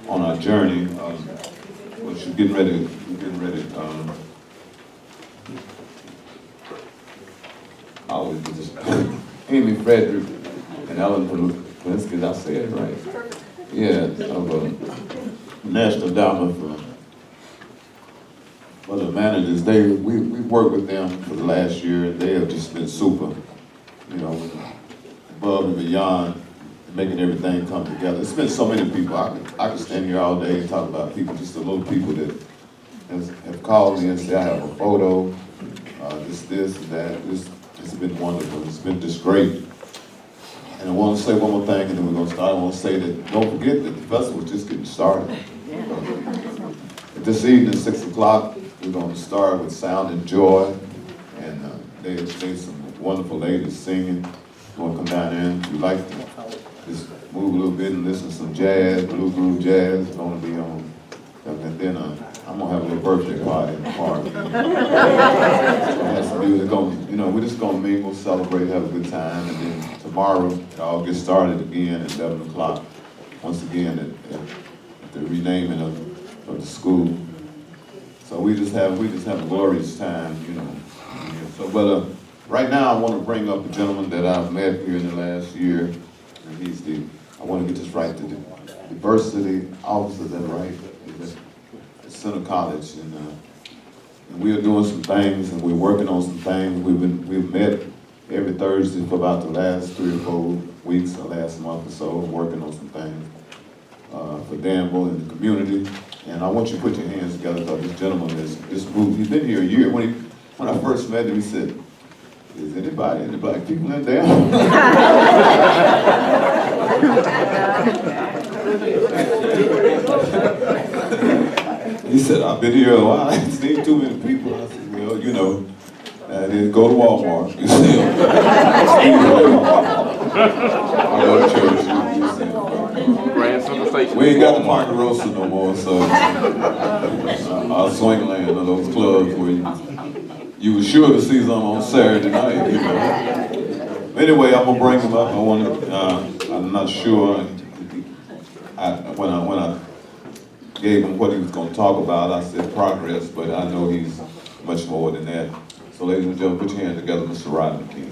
on our journey. Which we're getting ready. I always do this. Amy Frederick and Ellen Polinsky, did I say it right? Yeah, of National Endowment for the Managers. We worked with them for the last year, and they have just been super, you know, above and beyond making everything come together. It's been so many people. I could stand here all day and talk about people, just the little people that have called me and said, I have a photo, this, and that. It's been wonderful. It's been just great. And I want to say one more thing, and then we're going to start. I want to say that don't forget that the festival is just getting started. This evening, 6 o'clock, we're going to start with Sound and Joy, and there's some wonderful ladies singing. We're going to come down there, and if you like to just move a little bit and listen to some jazz, blue groove jazz, it's going to be on. And then I'm going to have a little birthday party in the park. Have some music on, you know, we're just going to mingle, celebrate, have a good time, and then tomorrow it all gets started again at 11 o'clock. Once again at the renaming of the school. So we just have a glorious time, you know. So, but right now I want to bring up a gentleman that I've met here in the last year, and I want to get this right, the diversity officer, is that right? At Center College, and we are doing some things, and we're working on some things. We've met every Thursday for about the last 3 or 4 weeks, or last month or so, working on some things for Danville and the community. And I want you to put your hands together because this gentleman is moved. He's been here a year. When I first met him, he said, "Is anybody, any black people in Danville?" He said, "I've been here a while. I haven't seen too many people." I said, "Well, you know, then go to Walmart. You see them. I go to church. You see them. We ain't got the Market Rosa no more, so our swingland of those clubs where you were sure to see some on Saturday night, you know. Anyway, I'm gonna bring him up. I'm not sure. When I gave him what he was gonna talk about, I said progress, but I know he's much more than that. So, ladies and gentlemen, put your hands together, Mr. Rodmon King.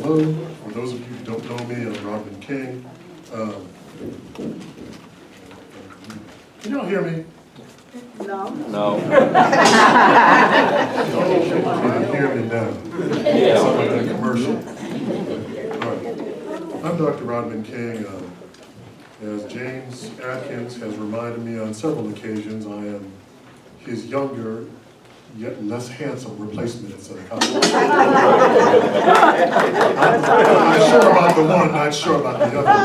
Hello, for those of you who don't know me, I'm Rodmon King. Can y'all hear me? No. No. Can you hear me now? Yeah. Sound like a commercial. All right. I'm Dr. Rodmon King. As James Atkins has reminded me on several occasions, I am his younger, yet less handsome replacement at Center College. I'm sure about the one, not sure about the other.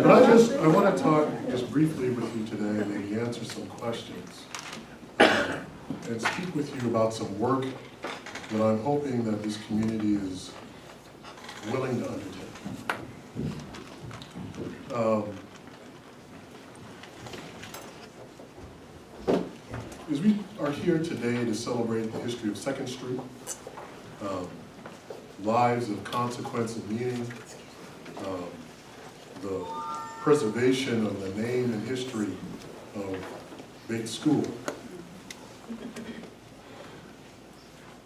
But I want to talk just briefly with you today, maybe answer some questions, and speak with you about some work that I'm hoping that this community is willing to undertake. As we are here today to celebrate the history of 2nd Street, lives of consequence and meaning, the preservation of the name and history of Bates School,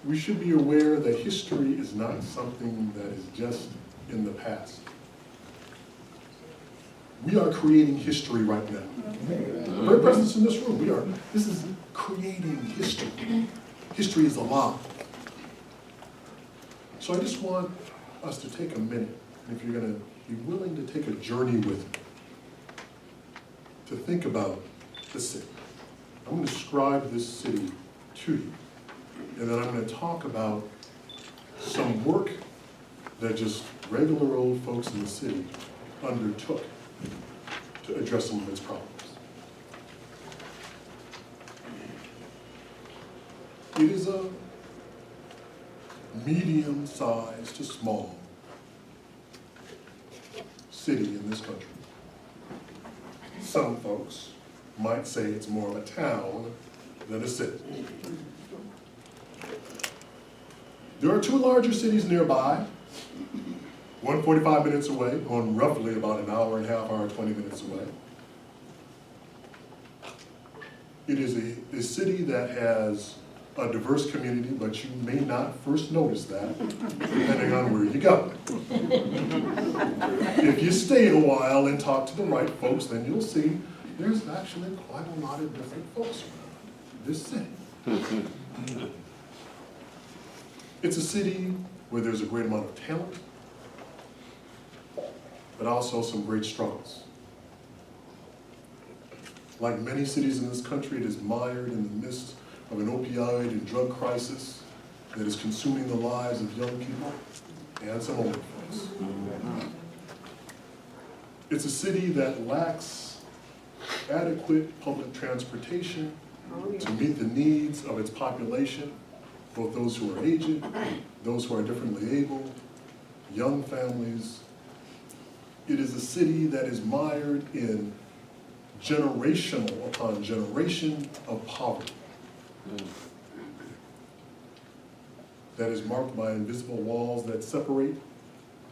we should be aware that history is not something that is just in the past. We are creating history right now. The very presence in this room, this is creating history. History is alive. So I just want us to take a minute, if you're going to be willing to take a journey with me, to think about the city. I'm going to describe this city to you, and then I'm going to talk about some work that just regular old folks in the city undertook to address some of its problems. It is a medium-sized to small city in this country. Some folks might say it's more of a town than a city. There are two larger cities nearby, one 45 minutes away, one roughly about an hour and a half, hour, 20 minutes away. It is a city that has a diverse community, but you may not first notice that, depending on where you go. If you stay a while and talk to the right folks, then you'll see there's actually quite a lot of different folks around this city. It's a city where there's a great amount of talent, but also some great struggles. Like many cities in this country, it is mired in the midst of an opioid and drug crisis that is consuming the lives of young people and some older folks. It's a city that lacks adequate public transportation to meet the needs of its population, both those who are aged, those who are differently able, young families. It is a city that is mired in generational upon generation of poverty. That is marked by invisible walls that separate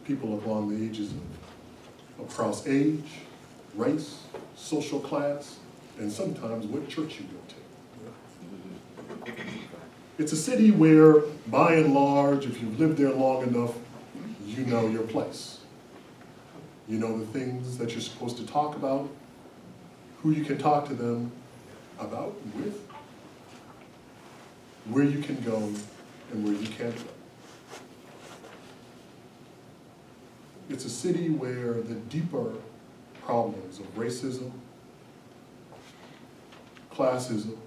people along the ages across age, race, social class, and sometimes what church you go to. It's a city where, by and large, if you've lived there long enough, you know your place. You know the things that you're supposed to talk about, who you can talk to them about with, where you can go and where you can't go. It's a city where the deeper problems of racism, classism,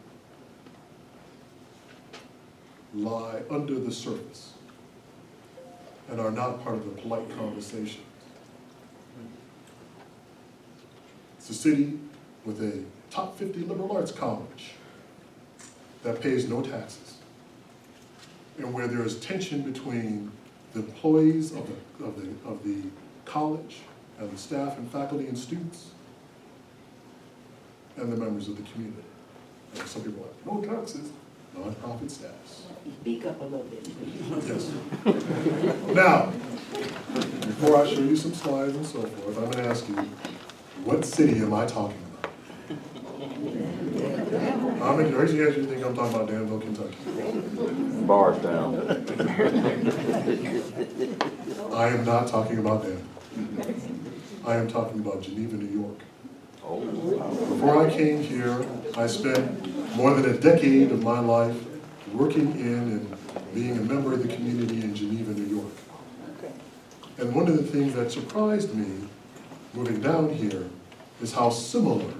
lie under the surface and are not part of the polite conversations. It's a city with a top 50 liberal arts college that pays no taxes, and where there is tension between the employees of the college and the staff and faculty and students and the members of the community. And some people are like, no taxes, nonprofit status. Speak up a little bit. Yes. Now, before I show you some slides and so forth, I'm going to ask you, what city am I talking about? How many, raise your hand if you think I'm talking about Danville, Kentucky? Barstown. I am not talking about Danville. I am talking about Geneva, New York. Before I came here, I spent more than a decade of my life working in and being a member of the community in Geneva, New York. And one of the things that surprised me moving down here is how similar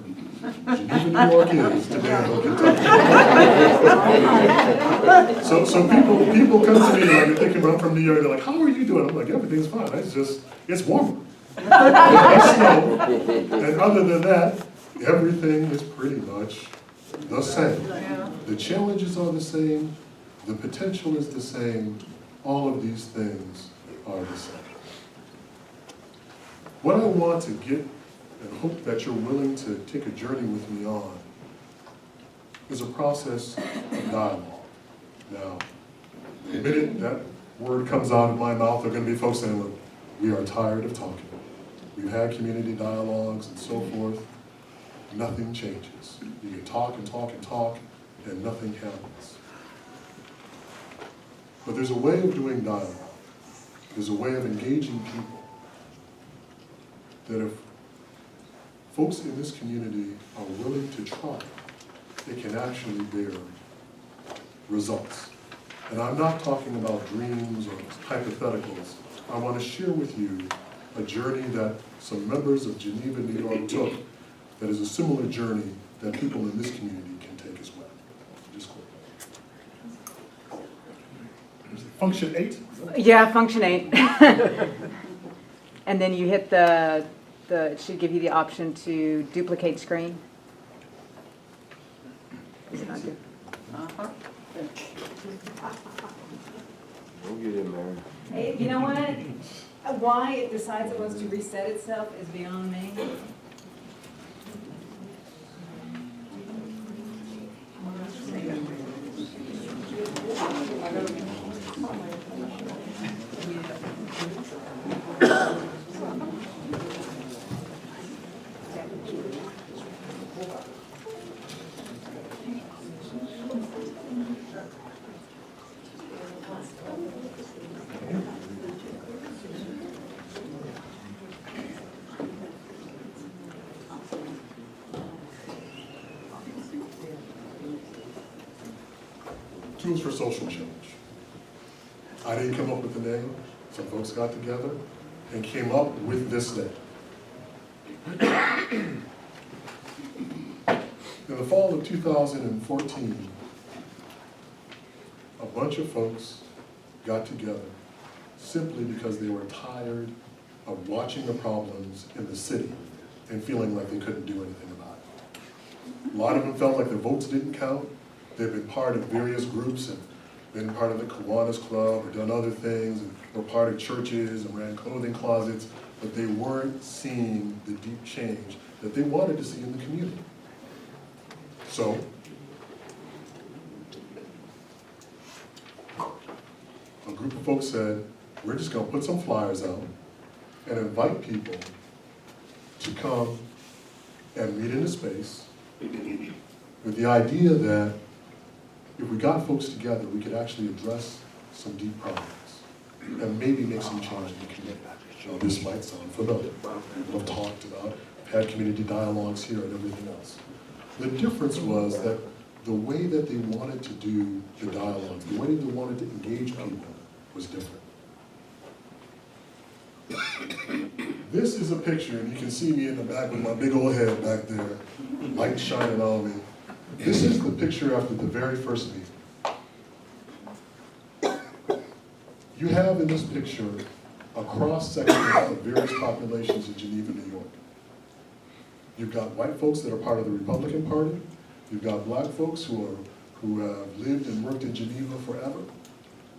Geneva, New York is to Danville, Kentucky. So people come to me like they're thinking I'm from New York, they're like, how are you doing? I'm like, everything's fine, it's warmer. It's snow. And other than that, everything is pretty much the same. The challenges are the same, the potential is the same, all of these things are the same. What I want to get and hope that you're willing to take a journey with me on is a process of dialogue. Now, the minute that word comes out of my mouth, there are going to be folks saying, look, we are tired of talking. We've had community dialogues and so forth. Nothing changes. You can talk and talk and talk, and nothing happens. But there's a way of doing dialogue. There's a way of engaging people that if folks in this community are willing to try, it can actually bear results. And I'm not talking about dreams or hypotheticals. I want to share with you a journey that some members of Geneva, New York took that is a similar journey that people in this community can take as well. Just quick. Function 8? Yeah, function 8. And then you hit it should give you the option to duplicate screen. Is it not good? We'll get in there. Hey, you know what? Why it decides it wants to reset itself is beyond me. Tools for Social Change. I didn't come up with the name. Some folks got together and came up with this name. In the fall of 2014, a bunch of folks got together simply because they were tired of watching the problems in the city and feeling like they couldn't do anything about it. A lot of them felt like their votes didn't count. They've been part of various groups and been part of the Kiwanis Club or done other things, and were part of churches and ran clothing closets, but they weren't seeing the deep change that they wanted to see in the community. So, a group of folks said, we're just gonna put some flyers out and invite people to come and meet in a space with the idea that if we got folks together, we could actually address some deep problems and maybe make some change in the community. Now, this might sound familiar. People have talked about, had community dialogues here and everything else. The difference was that the way that they wanted to do the dialogues, the way they wanted to engage people was different. This is a picture, and you can see me in the back with my big old head back there, light shining on me. This is the picture after the very first meeting. You have in this picture a cross-section of various populations in Geneva, New York. You've got white folks that are part of the Republican Party. You've got black folks who have lived and worked in Geneva forever.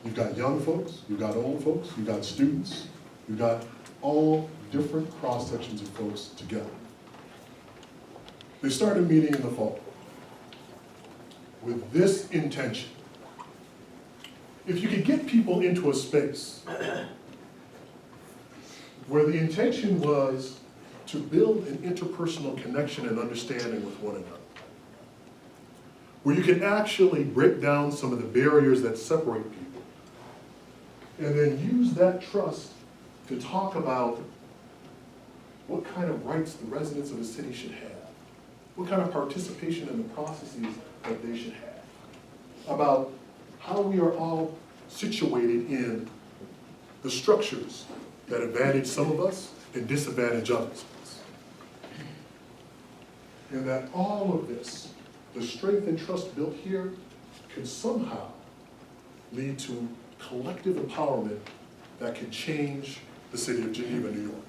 You've got young folks, you've got old folks, you've got students, you've got all different cross-sections of folks together. They started meeting in the fall with this intention. If you could get people into a space where the intention was to build an interpersonal connection and understanding with one another, where you can actually break down some of the barriers that separate people, and then use that trust to talk about what kind of rights the residents of the city should have, what kind of participation in the processes that they should have, about how we are all situated in the structures that advantage some of us and disadvantage others. And that all of this, the strength and trust built here, can somehow lead to collective empowerment that can change the city of Geneva, New York.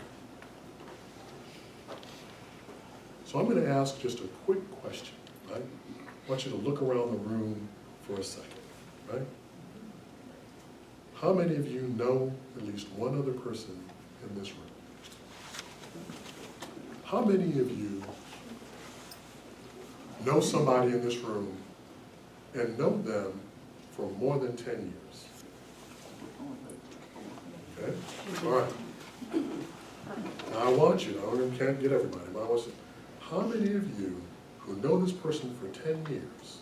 So I'm going to ask just a quick question, right? I want you to look around the room for a second, right? How many of you know at least one other person in this room? How many of you know somebody in this room and know them for more than 10 years? Okay, all right. Now I want you, I can't get everybody, but I want you, how many of you who know this person for 10 years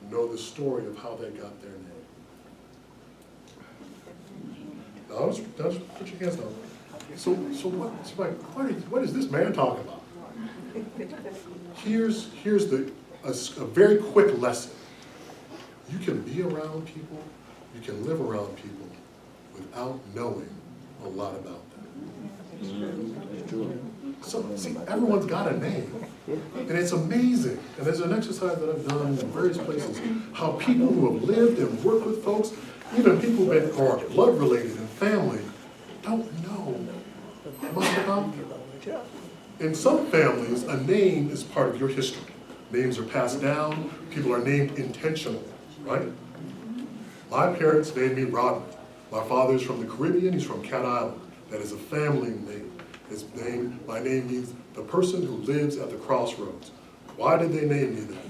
know the story of how they got their name? Now, just put your hands down. So what is this man talking about? Here's a very quick lesson. You can be around people, you can live around people without knowing a lot about them. So, see, everyone's got a name, and it's amazing. And there's an exercise that I've done in various places, how people who have lived and worked with folks, even people that are blood related and family, don't know much about them. In some families, a name is part of your history. Names are passed down, people are named intentionally, right? My parents named me Rodmon. My father is from the Caribbean, he's from Cat Island. That is a family name. My name means the person who lives at the crossroads. Why did they name me that?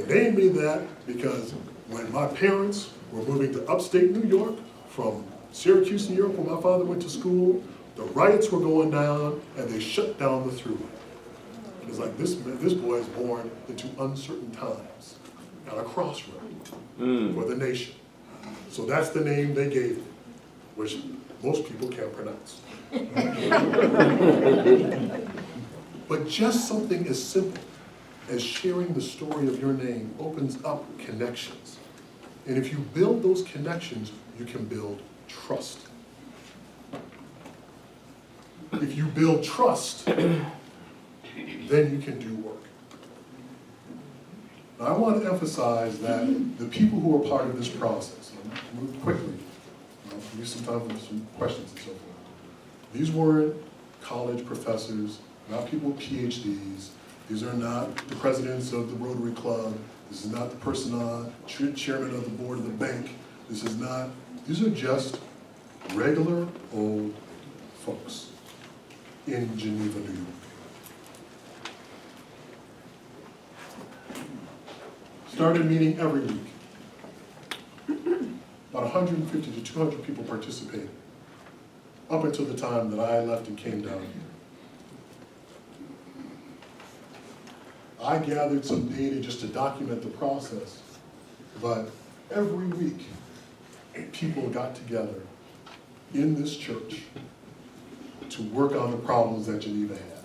They named me that because when my parents were moving to upstate New York from Syracuse, New York, where my father went to school, the riots were going down and they shut down the thruway. It's like this boy is born into uncertain times at a crossroad for the nation. So that's the name they gave me, which most people can't pronounce. But just something as simple as sharing the story of your name opens up connections And if you build those connections, you can build trust. If you build trust, then you can do work. Now, I want to emphasize that the people who are part of this process, and I'll move quickly, I'll give you some time for some questions and so forth. These weren't college professors, not people with PhDs. These are not the presidents of the Rotary Club. This is not the person chairman of the board of the bank. These are just regular old folks in Geneva, New York. Started meeting every week. About 150 to 200 people participated, up until the time that I left and came down here. I gathered some data just to document the process, but every week, people got together in this church to work on the problems that Geneva had.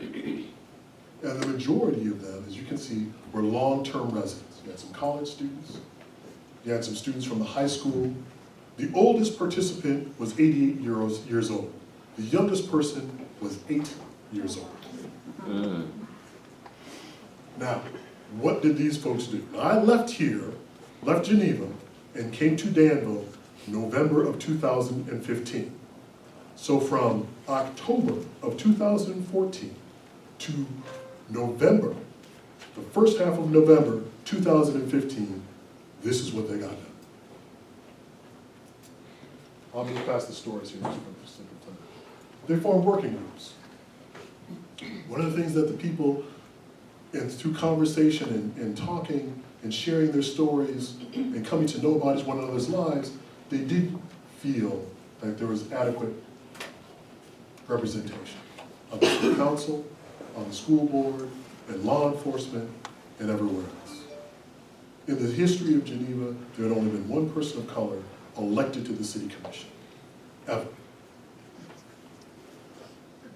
And the majority of them, as you can see, were long-term residents. You had some college students, you had some students from the high school. The oldest participant was 88 years old. The youngest person was 8 years old. Now, what did these folks do? Now, I left Geneva, and came to Danville November of 2015. So from October of 2014 to November, the first half of November 2015, this is what they got done. I'll move past the stories here just for the sake of time. They formed working groups. One of the things that the people, and through conversation and talking and sharing their stories and coming to know about one another's lives, they did feel like there was adequate representation on the school council, on the school board, and law enforcement, and everywhere else. In the history of Geneva, there had only been one person of color elected to the city commission, ever.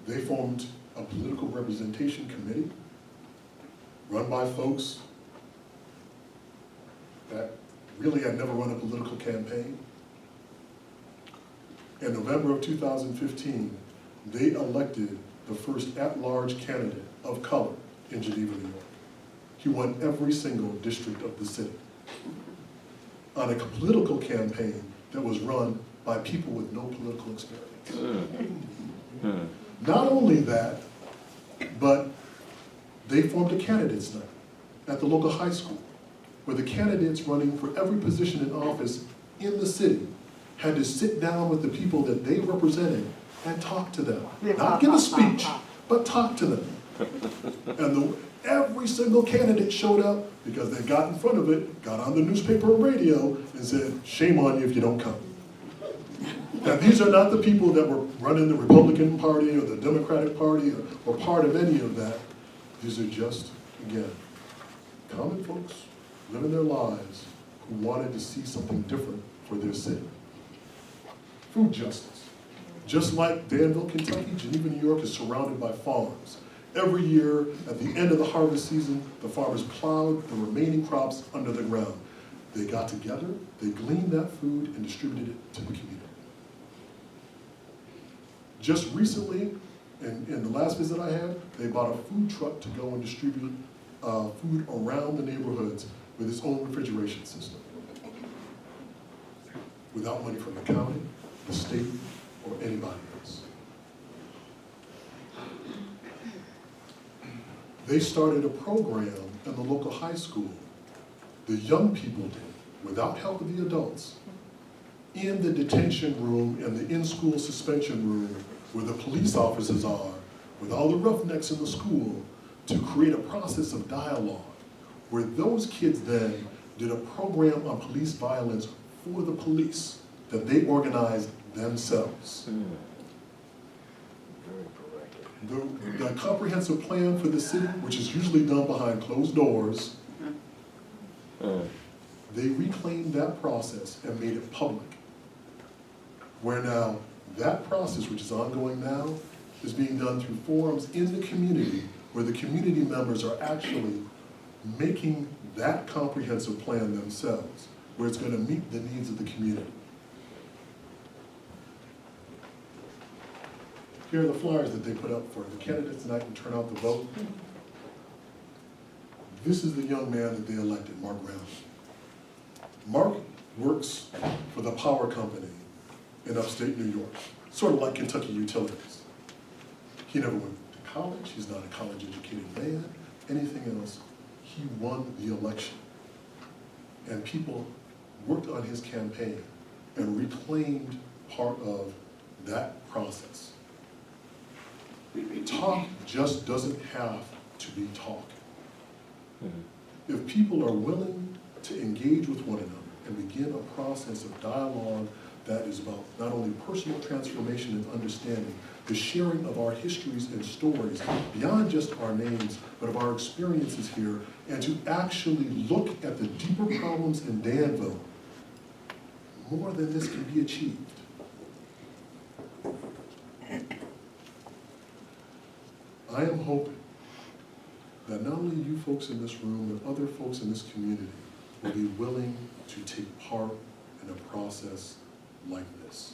They formed a political representation committee run by folks that really had never run a political campaign. In November of 2015, they elected the first at-large candidate of color in Geneva, New York. He won every single district of the city on a political campaign that was run by people with no political experience. Not only that, but they formed a candidates night at the local high school, where the candidates running for every position in office in the city had to sit down with the people that they represented and talk to them. Not give a speech, but talk to them. And every single candidate showed up because they got in front of it, got on the newspaper or radio, and said, shame on you if you don't come. Now, these are not the people that were running the Republican Party or the Democratic Party or part of any of that. These are just, again, common folks living their lives who wanted to see something different for their city. Food justice. Just like Danville, Kentucky, Geneva, New York is surrounded by farms. Every year, at the end of the harvest season, the farmers plowed the remaining crops under the ground. They got together, they gleaned that food, and distributed it to the community. Just recently, in the last visit I had, they bought a food truck to go and distribute food around the neighborhoods with its own refrigeration system, without money from the county, the state, or anybody else. They started a program in the local high school. The young people did, without help of the adults, in the detention room and the in-school suspension room where the police officers are, with all the roughnecks in the school, to create a process of dialogue where those kids then did a program on police violence for the police that they organized themselves. The comprehensive plan for the city, which is usually done behind closed doors, they reclaimed that process and made it public. Where now, that process, which is ongoing now, is being done through forums in the community where the community members are actually making that comprehensive plan themselves, where it's going to meet the needs of the community. Here are the flyers that they put up for the candidates tonight and turn out the vote. This is the young man that they elected, Mark Brown. Mark works for the power company in upstate New York, sort of like Kentucky Utilities. He never went to college, he's not a college-educated man, anything else. He won the election. And people worked on his campaign and reclaimed part of that process. Talk just doesn't have to be talk. If people are willing to engage with one another and begin a process of dialogue that is about not only personal transformation and understanding, the sharing of our histories and stories beyond just our names, but of our experiences here, and to actually look at the deeper problems in Danville, more than this can be achieved. I am hoping that not only you folks in this room, but other folks in this community will be willing to take part in a process like this.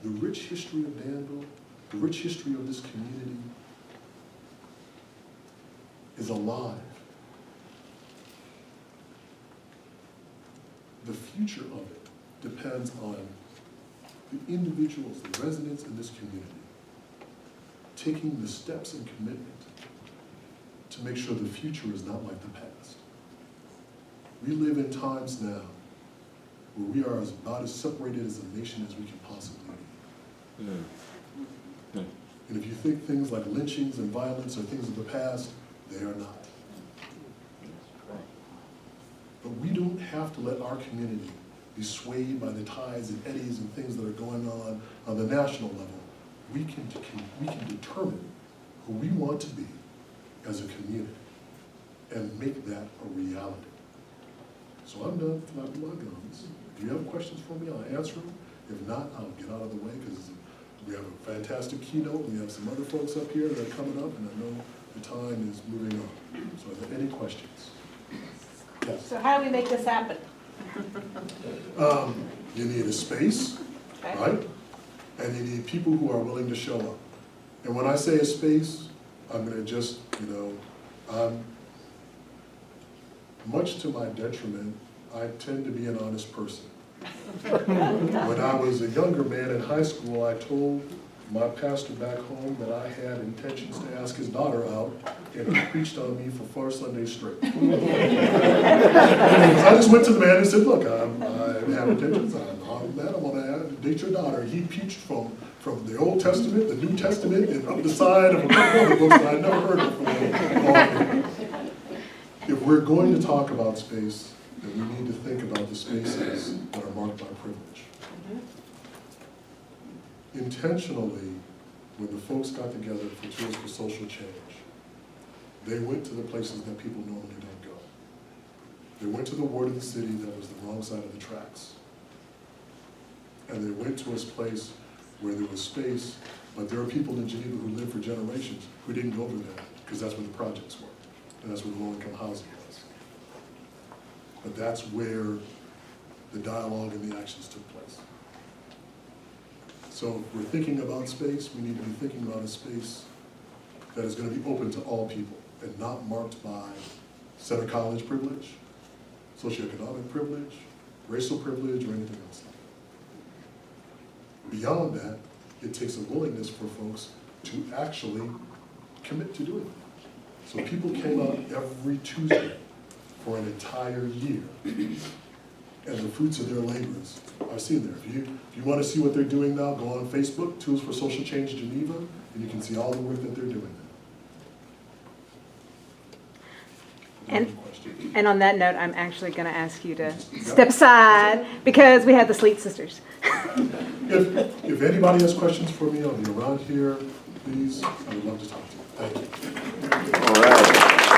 The rich history of Danville, the rich history of this community is alive. The future of it depends on the individuals, the residents in this community, taking the steps and commitment to make sure the future is not like the past. We live in times now where we are about as separated as a nation as we can possibly be. And if you think things like lynchings and violence are things of the past, they are not. But we don't have to let our community be swayed by the tides and eddies and things that are going on the national level. We can determine who we want to be as a community and make that a reality. So I'm done with my guns. If you have questions for me, I'll answer them. If not, I'll get out of the way because we have a fantastic keynote. We have some other folks up here that are coming up, and I know the time is moving on. So are there any questions? Yes. So how do we make this happen? You need a space, Okay. right? And you need people who are willing to show up. And when I say a space, I'm gonna just, much to my detriment, I tend to be an honest person. When I was a younger man in high school, I told my pastor back home that I had intentions to ask his daughter out, and he preached on me for 4 Sundays straight. I just went to the man and said, look, I have intentions, I'm I want to date your daughter. He preached from the Old Testament, the New Testament, and up the side of a couple other books that I never heard of before. If we're going to talk about space, then we need to think about the spaces that are marked by privilege. Intentionally, when the folks got together for Tools for Social Change, they went to the places that people normally don't go. They went to the ward of the city that was the wrong side of the tracks. And they went to a place where there was space, but there are people in Geneva who lived for generations who didn't go over there because that's where the projects were, and that's where the low-income housing was. But that's where the dialogue and the actions took place. So if we're thinking about space, we need to be thinking about a space that is going to be open to all people and not marked by center college privilege, socioeconomic privilege, racial privilege, or anything else. Beyond that, it takes a willingness for folks to actually commit to doing it. So people came out every Tuesday for an entire year, and the fruits of their labors are seen there. If you want to see what they're doing now, go on Facebook, Tools for Social Change Geneva, and you can see all the work that they're doing there. And on that note, I'm actually going to ask you to step aside because we have the Sleet Sisters. If anybody has questions for me, I'll be around here. Please, I would love to talk to you. Thank you. All right.